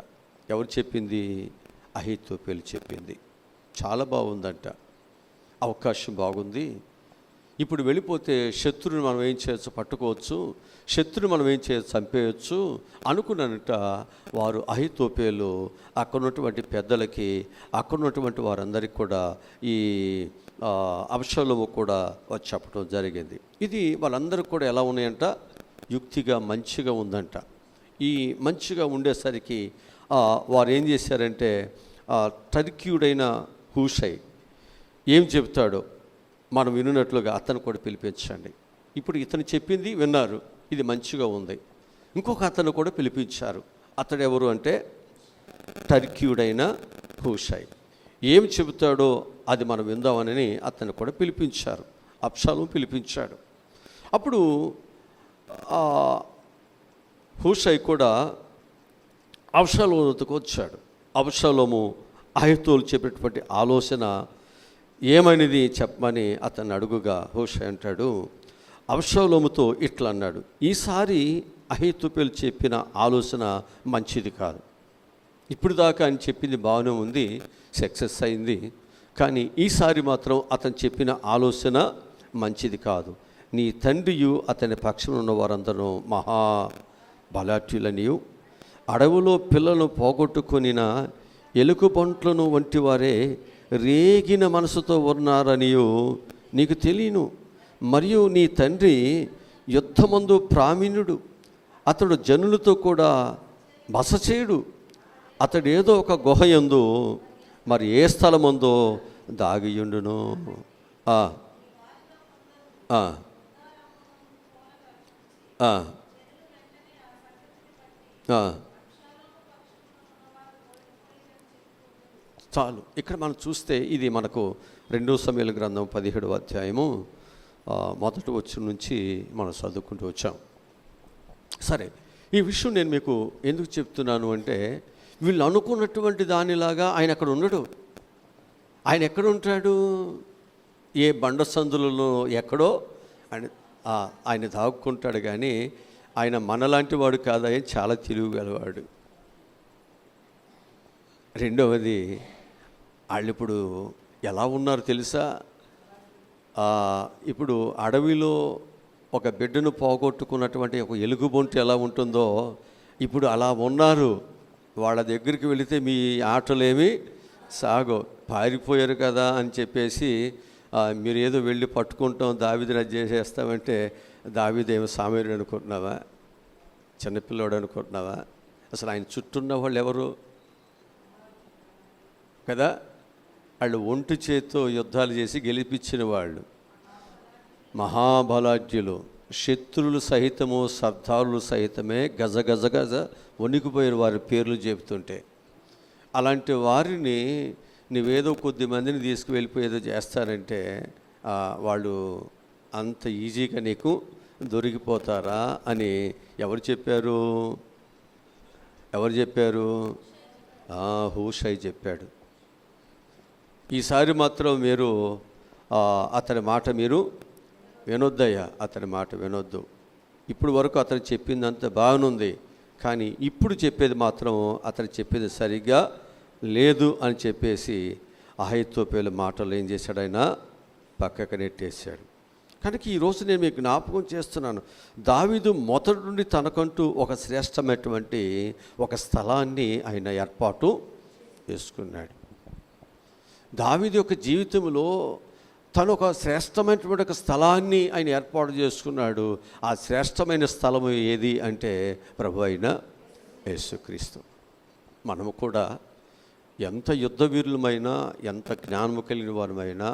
ఎవరు చెప్పింది? అహీతోపేలు చెప్పింది. చాలా బాగుందంట, అవకాశం బాగుంది. ఇప్పుడు వెళ్ళిపోతే శత్రువుని మనం ఏం చేయొచ్చు, పట్టుకోవచ్చు, శత్రువుని మనం ఏం చేయొచ్చు, చంపేయచ్చు అనుకున్నానంట. వారు అహీతోపేలు అక్కడ ఉన్నటువంటి పెద్దలకి, అక్కడ ఉన్నటువంటి వారందరికీ కూడా ఈ అబ్షాలోము కూడా వచ్చి చెప్పడం జరిగింది. ఇది వాళ్ళందరూ కూడా ఎలా ఉన్నాయంట, యుక్తిగా మంచిగా ఉందంట. ఈ మంచిగా ఉండేసరికి వారు ఏం చేశారంటే టర్కీయుడైన హూషై ఏం చెప్తాడో మనం వినున్నట్లుగా అతను కూడా పిలిపించండి. ఇప్పుడు ఇతను చెప్పింది విన్నారు, ఇది మంచిగా ఉంది, ఇంకొక అతను కూడా పిలిపించారు. అతడు ఎవరు అంటే టర్కీయుడైన హూషై. ఏం చెబుతాడో అది మనం విందామని అతను కూడా పిలిపించారు. అబ్షాలోము పిలిపించాడు. అప్పుడు హూషై కూడా అబ్షాలోముకు వచ్చాడు. అబ్షాలోము అహీతోలు చెప్పేటువంటి ఆలోచన ఏమైనది చెప్పమని అతన్ని అడుగుగా హూషై అంటాడు, అబ్షాలోముతో ఇట్లా అన్నాడు, ఈసారి అహీతోపెలు చెప్పిన ఆలోచన మంచిది కాదు. ఇప్పుడు దాకా ఆయన చెప్పింది బాగానే ఉంది, సక్సెస్ అయింది, కానీ ఈసారి మాత్రం అతను చెప్పిన ఆలోచన మంచిది కాదు. నీ తండ్రియు అతని పక్షంలో ఉన్న వారందరూ మహా బలాఢ్యులనియు అడవులో పిల్లలను పోగొట్టుకొనిన ఎలుగుబంట్లను వంటి వారే రేగిన మనసుతో ఉన్నారనియు నీకు తెలియను. మరియు నీ తండ్రి యుద్ధమందు ప్రావీణ్యుడు, అతడు జనులతో కూడా బస చేయుడు, అతడు ఏదో ఒక గుహయందు మరి ఏ స్థలమందో దాగియుండును. చాలు. ఇక్కడ మనం చూస్తే ఇది మనకు 2 సమూయేలు గ్రంథం 17వ అధ్యాయము మొదటి వచనం నుంచి మనం చదువుకుంటూ వచ్చాం. సరే, ఈ విషయం నేను మీకు ఎందుకు చెప్తున్నాను అంటే వీళ్ళు అనుకున్నటువంటి దానిలాగా ఆయన అక్కడ ఉండడు. ఆయన ఎక్కడ ఉంటాడు? ఏ బండ సందులలో ఎక్కడో ఆయన దాక్కుంటాడు. కానీ ఆయన మనలాంటి వాడు కాదు, ఆయన చాలా తెలివిగలవాడు. రెండవది, వాళ్ళు ఇప్పుడు ఎలా ఉన్నారు తెలుసా? ఇప్పుడు అడవిలో ఒక బిడ్డను పోగొట్టుకున్నటువంటి ఒక ఎలుగుబొంటు ఎలా ఉంటుందో ఇప్పుడు అలా ఉన్నారు. వాళ్ళ దగ్గరికి వెళితే మీ ఆటలేమి సాగో, పారిపోయారు కదా అని చెప్పేసి మీరు ఏదో వెళ్ళి పట్టుకుంటాం, దావీదుని అది చేసేస్తామంటే దావీదు ఏమో సామేరుడు అనుకుంటున్నావా? చిన్నపిల్లోడు అనుకుంటున్నావా? అసలు ఆయన చుట్టూ ఉన్న వాళ్ళు ఎవరు కదా? వాళ్ళు ఒంటి చేత్తో యుద్ధాలు చేసి గెలిపించిన వాళ్ళు, మహాబలాఢ్యులు, శత్రువులు సహితము సర్దారులు సహితమే గజ గజ గజ వణికిపోయిన వారి పేర్లు చెబుతుంటే, అలాంటి వారిని నువ్వేదో కొద్ది మందిని తీసుకువెళ్ళిపోయేదో చేస్తారంటే వాళ్ళు అంత ఈజీగా నీకు దొరికిపోతారా అని ఎవరు చెప్పారు? హూషై చెప్పాడు. ఈసారి మాత్రం మీరు అతని మాట మీరు వినొద్దయ్యా, అతని మాట వినొద్దు. ఇప్పుడు వరకు అతను చెప్పిందంత బాగుంది, కానీ ఇప్పుడు చెప్పేది మాత్రం అతను చెప్పేది సరిగ్గా లేదు అని చెప్పేసి అహీతోపెలు మాటలు ఏం చేశాడు? ఆయన పక్కకు నెట్టేశాడు. కనుక ఈరోజు నేను మీకు జ్ఞాపకం చేస్తున్నాను, దావీదు మొదటి నుండి తనకంటూ ఒక శ్రేష్టమైనటువంటి ఒక స్థలాన్ని ఆయన ఏర్పాటు చేసుకున్నాడు. దావీదు యొక్క జీవితంలో తను ఒక శ్రేష్టమైనటువంటి ఒక స్థలాన్ని ఆయన ఏర్పాటు చేసుకున్నాడు. ఆ శ్రేష్టమైన స్థలము ఏది అంటే ప్రభు అయిన యేసుక్రీస్తు. మనము కూడా ఎంత యుద్ధ వీరులమైనా, ఎంత జ్ఞానము కలిగిన వారమైనా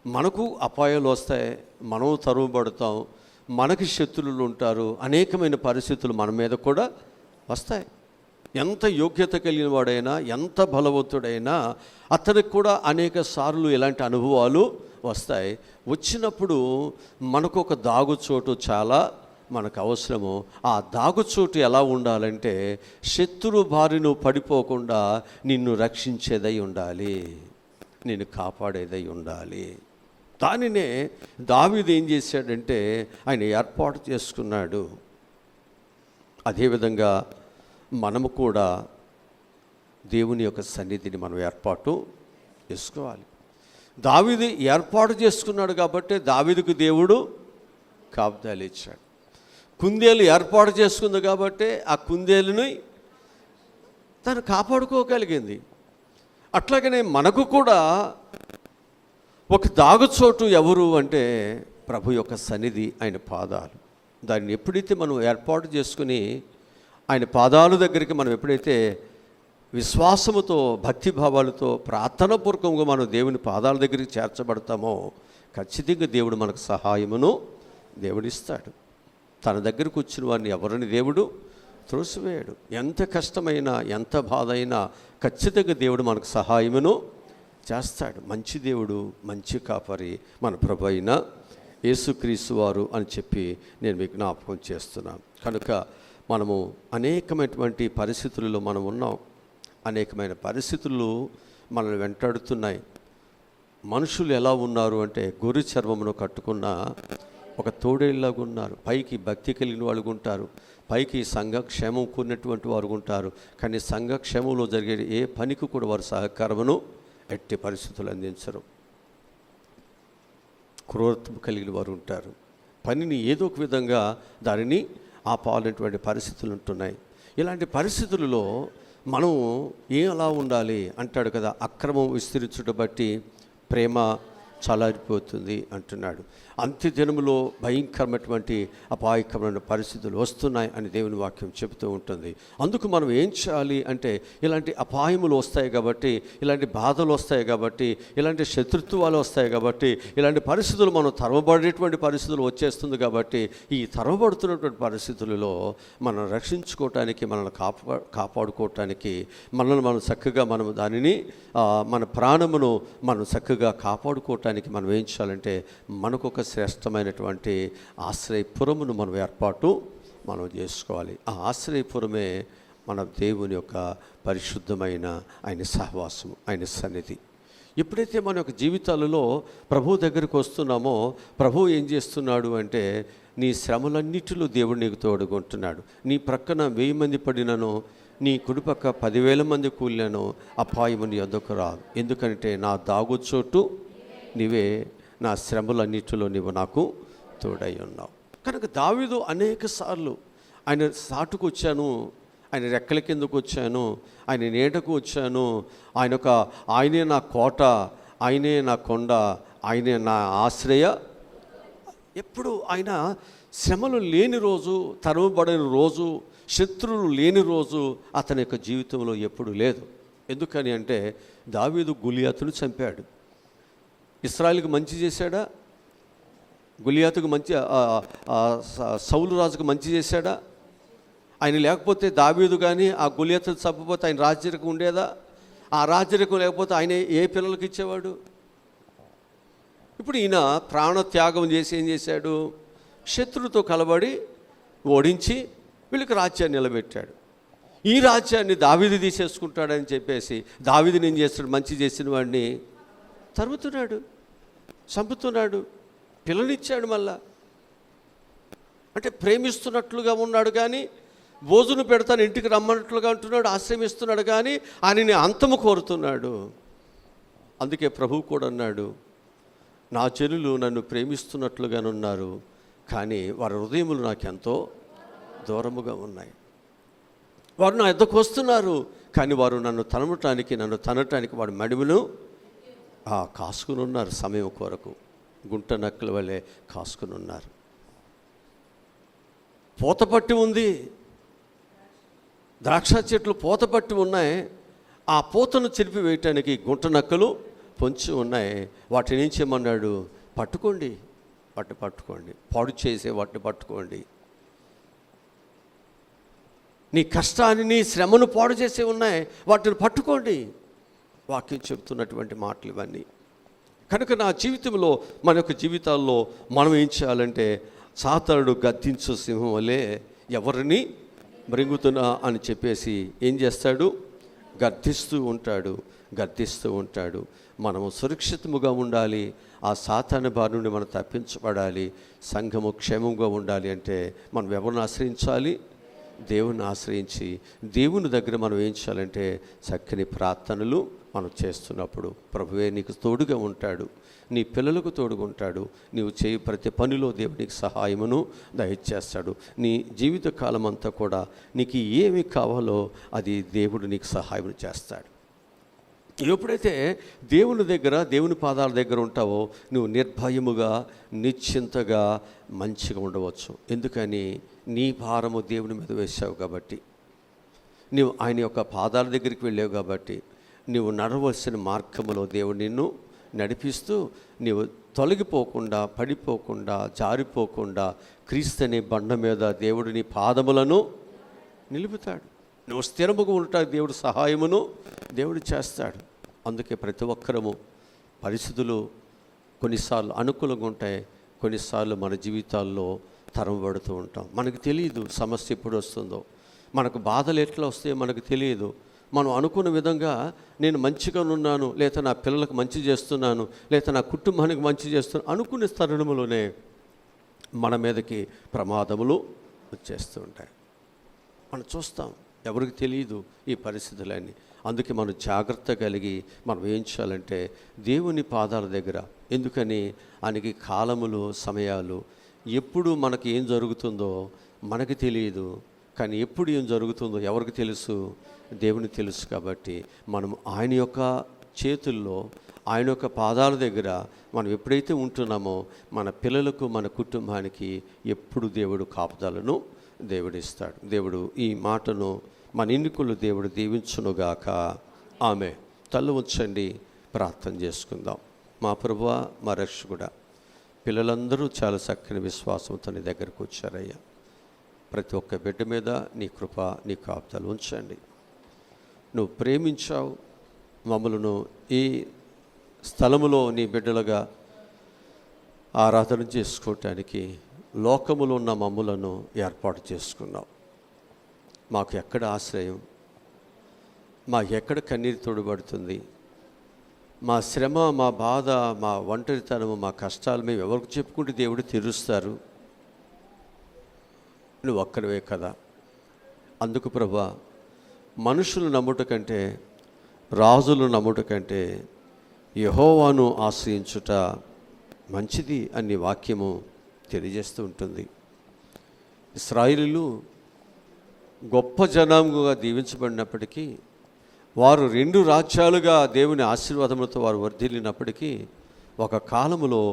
మనకు అపాయాలు వస్తాయి, మనం తరుముబడతాం, మనకి శత్రువులు ఉంటారు, అనేకమైన పరిస్థితులు మన మీద కూడా వస్తాయి. ఎంత యోగ్యత కలిగిన వాడైనా, ఎంత బలవంతుడైనా అతనికి కూడా అనేక సార్లు ఇలాంటి అనుభవాలు వస్తాయి. వచ్చినప్పుడు మనకు ఒక దాగుచోటు చాలా మనకు అవసరము. ఆ దాగుచోటు ఎలా ఉండాలంటే శత్రు బారిన పడిపోకుండా నిన్ను రక్షించేదై ఉండాలి, నిన్ను కాపాడేదై ఉండాలి. దానినే దావీదు ఏం చేశాడంటే ఆయన ఏర్పాటు చేసుకున్నాడు. అదేవిధంగా మనము కూడా దేవుని యొక్క సన్నిధిని మనం ఏర్పాటు చేసుకోవాలి. దావీదు ఏర్పాటు చేసుకున్నాడు కాబట్టి దావీదుకు దేవుడు కాపుదలు ఇచ్చాడు. కుందేలు ఏర్పాటు చేసుకుంది కాబట్టి ఆ కుందేలుని తను కాపాడుకోగలిగింది. అట్లాగనే మనకు కూడా ఒక దాగుచోటు ఎవరు అంటే ప్రభు యొక్క సన్నిధి, ఆయన పాదాలు. దాన్ని ఎప్పుడైతే మనం ఏర్పాటు చేసుకుని ఆయన పాదాల దగ్గరికి మనం ఎప్పుడైతే విశ్వాసముతో, భక్తిభావాలతో, ప్రార్థనాపూర్వకంగా మనం దేవుని పాదాల దగ్గరికి చేర్చబడతామో ఖచ్చితంగా దేవుడు మనకు సహాయమును దేవుడిస్తాడు. తన దగ్గరకు వచ్చిన వారిని ఎవరిని దేవుడు త్రోసివేయడు. ఎంత కష్టమైనా, ఎంత బాధ అయినా ఖచ్చితంగా దేవుడు మనకు సహాయమును చేస్తాడు. మంచి దేవుడు, మంచి కాపరి మన ప్రభు అయిన యేసుక్రీస్తు వారు అని చెప్పి నేను మీకు జ్ఞాపకం చేస్తున్నాను. కనుక మనము అనేకమైనటువంటి పరిస్థితులలో మనం ఉన్నాం. అనేకమైన పరిస్థితులు మనల్ని వెంటాడుతున్నాయి. మనుషులు ఎలా ఉన్నారు అంటే గొర్రె చర్మమును కట్టుకున్న ఒక తోడేళ్ళలాగా ఉన్నారు. పైకి భక్తి కలిగిన వాళ్ళు ఉంటారు, పైకి సంఘక్షేమం కూడినటువంటి వారు ఉంటారు, కానీ సంఘక్షేమంలో జరిగే ఏ పనికి కూడా వారు సహకారమును ఎట్టి పరిస్థితులు అందించరు. క్రూరత్వం కలిగిన వారు ఉంటారు. పనిని ఏదో ఒక విధంగా దానిని ఆపాలనేటువంటి పరిస్థితులు ఉంటున్నాయి. ఇలాంటి పరిస్థితులలో మనం ఎలా ఉండాలి అంటాడు కదా, అక్రమం విస్తరించుట బట్టి ప్రేమ చల్లారిపోతుంది అంటున్నాడు. అంత్య దినములో భయంకరమైనటువంటి అపాయకరమైన పరిస్థితులు వస్తున్నాయి అని దేవుని వాక్యం చెబుతూ ఉంటుంది. అందుకు మనం ఏం చేయాలి అంటే ఇలాంటి అపాయములు వస్తాయి కాబట్టి, ఇలాంటి బాధలు వస్తాయి కాబట్టి, ఇలాంటి శత్రుత్వాలు వస్తాయి కాబట్టి, ఇలాంటి పరిస్థితులు మనం తరవబడేటువంటి పరిస్థితులు వచ్చేస్తుంది కాబట్టి, ఈ తరవబడుతున్నటువంటి పరిస్థితులలో మనం రక్షించుకోవటానికి, మనల్ని కాపాడుకోవటానికి, మనల్ని మనం చక్కగా మనం దానిని మన ప్రాణమును మనం చక్కగా కాపాడుకోవటానికి మనం ఏం చేయాలంటే మనకు ఒక శ్రేష్టమైనటువంటి ఆశ్రయపురమును మనం చేసుకోవాలి. ఆ ఆశ్రయపురమే మన దేవుని యొక్క పరిశుద్ధమైన ఆయన సహవాసము, ఆయన సన్నిధి. ఎప్పుడైతే మన యొక్క జీవితాలలో ప్రభు దగ్గరికి వస్తున్నామో ప్రభు ఏం చేస్తున్నాడు అంటే నీ శ్రమలన్నిటిలో దేవుడు నీకు తోడుకుంటున్నాడు. నీ ప్రక్కన 1000 మంది పడినను, నీ కుడిపక్క 10,000 మంది కూలినను అపాయము నీ వద్దకు రాదు. ఎందుకంటే నా దాగుచోటు నీవే, నా శ్రమలన్నిటిలో నీవు నాకు తోడై ఉన్నావు. కనుక దావీదు అనేక సార్లు ఆయన సాటుకు వచ్చాను, ఆయన రెక్కల కిందకు వచ్చాను, ఆయన నీడకు వచ్చాను, ఆయనే నా కోట, ఆయనే నా కొండ, ఆయనే నా ఆశ్రయ. ఎప్పుడు ఆయన శ్రమలు లేని రోజు, తరవబడిన రోజు, శత్రువులు లేని రోజు అతని యొక్క జీవితంలో ఎప్పుడు లేదు. ఎందుకని అంటే దావీదు గొలియాతును చంపాడు. ఇశ్రాయేలుకు మంచి చేశాడా? గొలియాతుకు మంచి, సౌలు రాజుకు మంచి చేశాడా? ఆయన లేకపోతే దావీదు కానీ ఆ గొలియాతును చంపకపోతే ఆయన రాజరికం ఉండేదా? ఆ రాజరికం లేకపోతే ఆయన ఏ పిల్లలకి ఇచ్చేవాడు? ఇప్పుడు ఈయన ప్రాణత్యాగం చేసి ఏం చేశాడు? శత్రువుతో కలబడి ఓడించి వీళ్ళకి రాజ్యాన్ని నిలబెట్టాడు. ఈ రాజ్యాన్ని దావీదు తీసేసుకుంటాడని చెప్పేసి దావీదుని ఏం చేస్తాడు? మంచి చేసిన వాడిని తరుముతున్నాడు, చంపుతున్నాడు, పిల్లనిచ్చాడు. మళ్ళా అంటే ప్రేమిస్తున్నట్లుగా ఉన్నాడు, కానీ భోజనం పెడతాను ఇంటికి రమ్మన్నట్లుగా అంటున్నాడు, ఆశ్రమిస్తున్నాడు, కానీ ఆయనని అంతము కోరుతున్నాడు. అందుకే ప్రభువు కూడా అన్నాడు, నా జనులు నన్ను ప్రేమిస్తున్నట్లుగానున్నారు, కానీ వారి హృదయములు నాకెంతో దూరముగా ఉన్నాయి. వారు నా యొద్దకు వస్తున్నారు, కానీ వారు నన్ను తనటానికి వాడి మడిమును కాసుకుని ఉన్నారు. సమయం కొరకు గుంట నక్కల వలె కాసుకుని ఉన్నారు. పూతపట్టి ఉంది, ద్రాక్ష చెట్లు పూతపట్టి ఉన్నాయి. ఆ పూతను చెరిపి వేయటానికి గుంట నక్కలు పొంచి ఉన్నాయి. వాటిని ఏం చేయమన్నాడు? పట్టుకోండి, వాటిని పట్టుకోండి, పాడు చేసే వాటిని పట్టుకోండి. నీ కష్టాన్ని, నీ శ్రమను పాడు చేసే ఉన్నాయి, వాటిని పట్టుకోండి. వాక్యం చెబుతున్నటువంటి మాటలు ఇవన్నీ. కనుక నా జీవితంలో, మన యొక్క జీవితాల్లో మనం ఏం చేయాలంటే, సాతానుడు గద్దించు సింహం వలె ఎవరిని మృంగుతున్నా అని చెప్పేసి ఏం చేస్తాడు? గద్దిస్తూ ఉంటాడు. మనము సురక్షితముగా ఉండాలి. ఆ సాతాను బారి నుండి మనం తప్పించబడాలి. సంఘము క్షేమంగా ఉండాలి అంటే మనం ఎవరిని ఆశ్రయించాలి? దేవుని ఆశ్రయించి దేవుని దగ్గర మనం ఏం చేయాలంటే చక్కని ప్రార్థనలు మనం చేస్తున్నప్పుడు ప్రభువే నీకు తోడుగా ఉంటాడు, నీ పిల్లలకు తోడుగా ఉంటాడు. నీవు చేయి ప్రతి పనిలో దేవునికి సహాయమును దయచేస్తాడు. నీ జీవిత కాలం అంతా కూడా నీకు ఏమి కావాలో అది దేవుడు నీకు సహాయం చేస్తాడు. ఎప్పుడైతే దేవుని దగ్గర, దేవుని పాదాల దగ్గర ఉంటావో నువ్వు నిర్భయముగా, నిశ్చింతగా, మంచిగా ఉండవచ్చు. ఎందుకని? నీ భారము దేవుని మీద వేసావు కాబట్టి, నీవు ఆయన యొక్క పాదాల దగ్గరికి వెళ్ళావు కాబట్టి, నీవు నడవలసిన మార్గములో దేవుడు నిన్ను నడిపిస్తూ నీవు తొలగిపోకుండా, పడిపోకుండా, జారిపోకుండా క్రీస్తు అనే బండ మీద దేవుడు నీ పాదములను నిలుపుతాడు. నువ్వు స్థిరముగా ఉంటావు, దేవుడు సహాయమును దేవుడు చేస్తాడు. అందుకే ప్రతి ఒక్కరము పరిస్థితులు కొన్నిసార్లు అనుకూలంగా ఉంటాయి, కొన్నిసార్లు మన జీవితాల్లో తరమబడుతూ ఉంటాం. మనకు తెలియదు సమస్య ఎప్పుడు వస్తుందో, మనకు బాధలు ఎట్లా వస్తాయో మనకు తెలియదు. మనం అనుకున్న విధంగా నేను మంచిగా ఉన్నాను, లేదా నా పిల్లలకు మంచి చేస్తున్నాను, లేదా నా కుటుంబానికి మంచి చేస్తున్నాను అనుకునే తరుణంలోనే మన మీదకి ప్రమాదములు వచ్చేస్తూ ఉంటాయి. మనం చూస్తాం, ఎవరికి తెలియదు ఈ పరిస్థితులన్నీ. అందుకే మనం జాగ్రత్త కలిగి మనం ఏం చేయాలంటే దేవుని పాదాల దగ్గర. ఎందుకని? ఆయనకి కాలములు, సమయాలు, ఎప్పుడు మనకి ఏం జరుగుతుందో మనకి తెలియదు, కానీ ఎప్పుడు ఏం జరుగుతుందో ఎవరికి తెలుసు? దేవునికి తెలుసు. కాబట్టి మనం ఆయన యొక్క చేతుల్లో, ఆయన యొక్క పాదాల దగ్గర మనం ఎప్పుడైతే ఉంటున్నామో మన పిల్లలకు, మన కుటుంబానికి ఎప్పుడు దేవుడు కాపుదలను దేవుడిస్తాడు. దేవుడు ఈ మాటను మన ఎన్నికలు దేవుడు దీవించునుగాక. ఆమె తల్లు ఉంచండి, ప్రార్థన చేసుకుందాం. మా ప్రభువా, మా రక్షకుడా, పిల్లలందరూ చాలా చక్కని విశ్వాసంతో నీ దగ్గరకు వచ్చారయ్యా. ప్రతి ఒక్క బిడ్డ మీద నీ కృప, నీ కాపుదలు ఉంచండి. నువ్వు ప్రేమించావు మమ్మలను, ఈ స్థలములో నీ బిడ్డలుగా ఆరాధన చేసుకోవటానికి లోకములో ఉన్న మమ్ములను ఏర్పాటు చేసుకున్నావు. మాకు ఎక్కడ ఆశ్రయం, మాకు ఎక్కడ కన్నీరు తోడుబడుతుంది? మా శ్రమ, మా బాధ, మా ఒంటరితనము, మా కష్టాలు మేము ఎవరికి చెప్పుకుంటే దేవుడు తీరుస్తారు? నువ్వు ఒక్కరివే కదా. అందుకు ప్రభువా, మనుషులు నమ్ముట కంటే, రాజులు నమ్ముట కంటే యెహోవాను ఆశ్రయించుట మంచిది అని వాక్యము తెలియజేస్తూ ఉంటుంది. ఇశ్రాయేలీయులు గొప్ప జనాంగంగా దీవించబడినప్పటికీ, వారు 2 రాజ్యాలుగా దేవుని ఆశీర్వాదములతో వారు వర్ధిల్లినప్పటికీ, ఒక కాలములో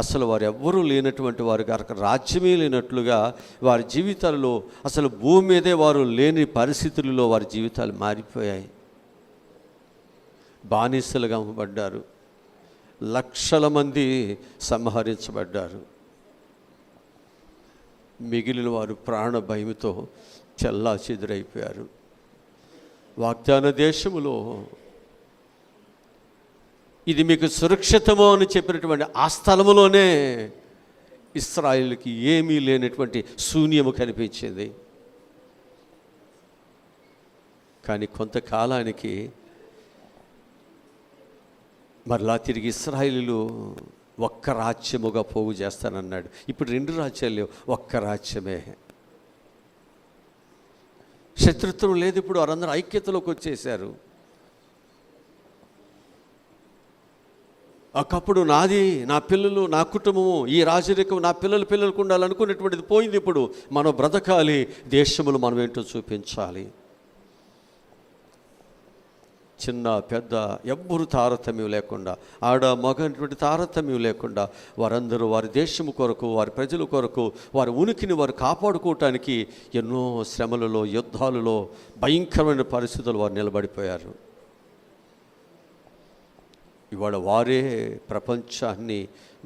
అసలు వారు ఎవ్వరూ లేనటువంటి వారు, రాజ్యమే లేనట్లుగా వారి జీవితాలలో, అసలు భూమి మీదే వారు లేని పరిస్థితులలో వారి జీవితాలు మారిపోయాయి. బానిసలుగా అమ్మబడ్డారు. లక్షల మంది సంహరించబడ్డారు. మిగిలిన వారు ప్రాణ భయముతో చెల్లా చెదురైపోయారు. వాగ్దాన దేశములో ఇది మీకు సురక్షితము అని చెప్పినటువంటి ఆ స్థలములోనే ఇశ్రాయేలుకి ఏమీ లేనటువంటి శూన్యము కనిపించింది. కానీ కొంతకాలానికి మరలా తిరిగి ఇశ్రాయేలు ఒక్క రాజ్యముగా పోగు చేస్తానన్నాడు. ఇప్పుడు 2 రాజ్యాలు, ఒక్క రాజ్యమే. శత్రుత్వం లేదు, ఇప్పుడు వారందరూ ఐక్యతలోకి వచ్చేసారు. ఒకప్పుడు నాది, నా పిల్లలు, నా కుటుంబము, ఈ రాజరికం నా పిల్లలకు ఉండాలనుకునేటువంటిది పోయింది. ఇప్పుడు మనం బ్రతకాలి, దేశములు మనం ఏంటో చూపించాలి. చిన్న పెద్ద ఎవ్వరు తారతమ్యం లేకుండా, ఆడ మగ అనేటువంటి తారతమ్యం లేకుండా వారందరూ వారి దేశము కొరకు, వారి ప్రజల కొరకు, వారి ఉనికిని వారు కాపాడుకోవటానికి ఎన్నో శ్రమలలో, యుద్ధాలలో, భయంకరమైన పరిస్థితులు వారు నిలబడిపోయారు. ఇవాళ వారే ప్రపంచాన్ని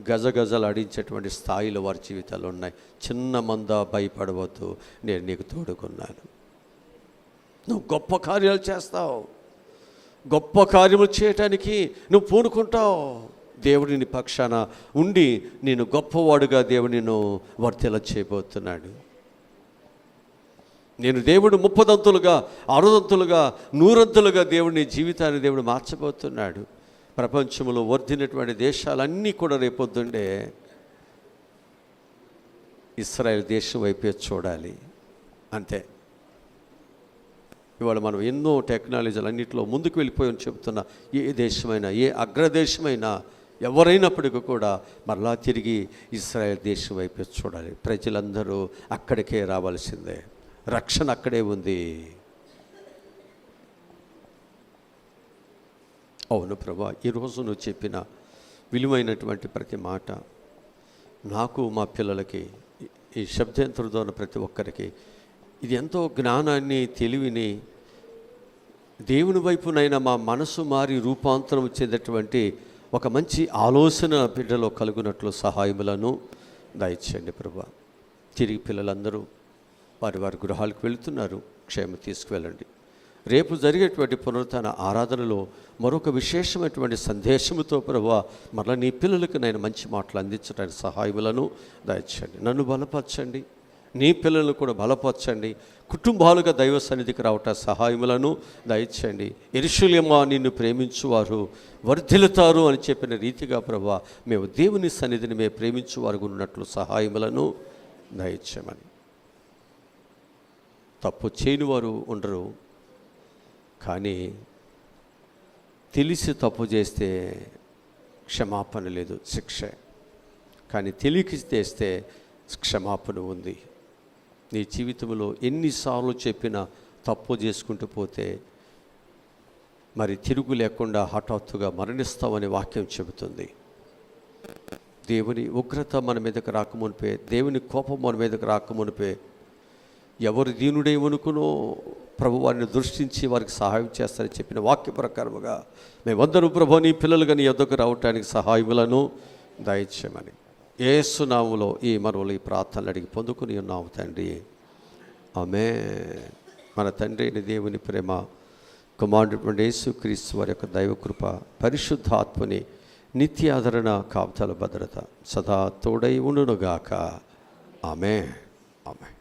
గజగజలాడించేటువంటి స్థాయిలో వారి జీవితాలు ఉన్నాయి. చిన్న మంద భయపడవద్దు, నేను నీకు తోడుకున్నాను. నువ్వు గొప్ప కార్యాలు చేస్తావు, గొప్ప కార్యములు చేయటానికి నువ్వు పూనుకుంటావు. దేవుడి నీ పక్షాన ఉండి నేను గొప్పవాడుగా దేవుడు నిన్ను వర్తిల చేయబోతున్నాడు. నేను దేవుడు 30 60 100 దేవుడిని జీవితాన్ని దేవుడు మార్చబోతున్నాడు. ప్రపంచంలో వర్ధినటువంటి దేశాలన్నీ కూడా రేపొద్దుండే ఇశ్రాయేల్ దేశం వైపే చూడాలి. అంతే. ఇవాళ మనం ఎన్నో టెక్నాలజీలు అన్నింటిలో ముందుకు వెళ్ళిపోయామని చెబుతున్న ఏ దేశమైనా, ఏ అగ్రదేశమైనా, ఎవరైనప్పటికీ కూడా మరలా తిరిగి ఇశ్రాయేల్ దేశం వైపే చూడాలి. ప్రజలందరూ అక్కడికే రావాల్సిందే. రక్షణ అక్కడే ఉంది. అవును ప్రభా, ఈరోజు నువ్వు చెప్పిన విలువైనటువంటి ప్రతి మాట నాకు, మా పిల్లలకి, ఈ శబ్దాంతరం ద్వారా ప్రతి ఒక్కరికి ఇది ఎంతో జ్ఞానాన్ని, తెలివిని, దేవుని వైపునైనా మా మనసు మారి రూపాంతరం చెందేటువంటి ఒక మంచి ఆలోచన బిడ్డలో కలుగునట్లు సహాయములను దయచేయండి ప్రభా. తిరిగి పిల్లలందరూ వారి వారి గృహాలకు వెళుతున్నారు, క్షేమ తీసుకువెళ్ళండి. రేపు జరిగేటువంటి పునరుత్థాన ఆరాధనలో మరొక విశేషమైనటువంటి సందేశముతో ప్రభా మరలా నీ పిల్లలకు నేను మంచి మాటలు అందించడానికి సహాయములను దయచేయండి. నన్ను బలపరచండి, నీ పిల్లలను కూడా బలపరచండి. కుటుంబాలుగా దైవ సన్నిధికి రావటం సహాయములను దయచేయండి. యెరూషలేమా, నిన్ను ప్రేమించువారు వర్ధిల్లుతారు అని చెప్పిన రీతిగా ప్రభా మేము దేవుని సన్నిధిని మేము ప్రేమించువారు ఉన్నట్లు సహాయములను దయచేయమని. తప్పు చేయని వారు ఉండరు, కానీ తెలిసి తప్పు చేస్తే క్షమాపణ లేదు, శిక్ష. కానీ తెలియక చేస్తే క్షమాపణ ఉంది. నీ జీవితంలో ఎన్నిసార్లు చెప్పినా తప్పు చేసుకుంటూ పోతే మరి తిరుగు లేకుండా హఠాత్తుగా మరణిస్తామని వాక్యం చెబుతుంది. దేవుని ఉగ్రత మన మీదకి రాకమునిపే, దేవుని కోపం మన మీదకి రాకమునిపే ఎవరు దీనుడే వనుకునో ప్రభు వారిని దృష్టించి వారికి సహాయం చేస్తారని చెప్పిన వాక్య ప్రకారముగా మేమందరూ ప్రభు నీ పిల్లలుగా నీ యొద్దకు రావటానికి సహాయములను దయచేయమని యేసు నామములో ఈ మనవులు ఈ ప్రార్థనలు అడిగి పొందుకుని ఉన్నాము తండ్రి. ఆమేన్. మన తండ్రి అయిన దేవుని ప్రేమ, కుమారుడైన యేసుక్రీస్తు వారి యొక్క దైవకృప, పరిశుద్ధాత్మని నిత్య ఆదరణ, కాపుదల, భద్రత సదా తోడై ఉండునుగాక. ఆమేన్. ఆమేన్.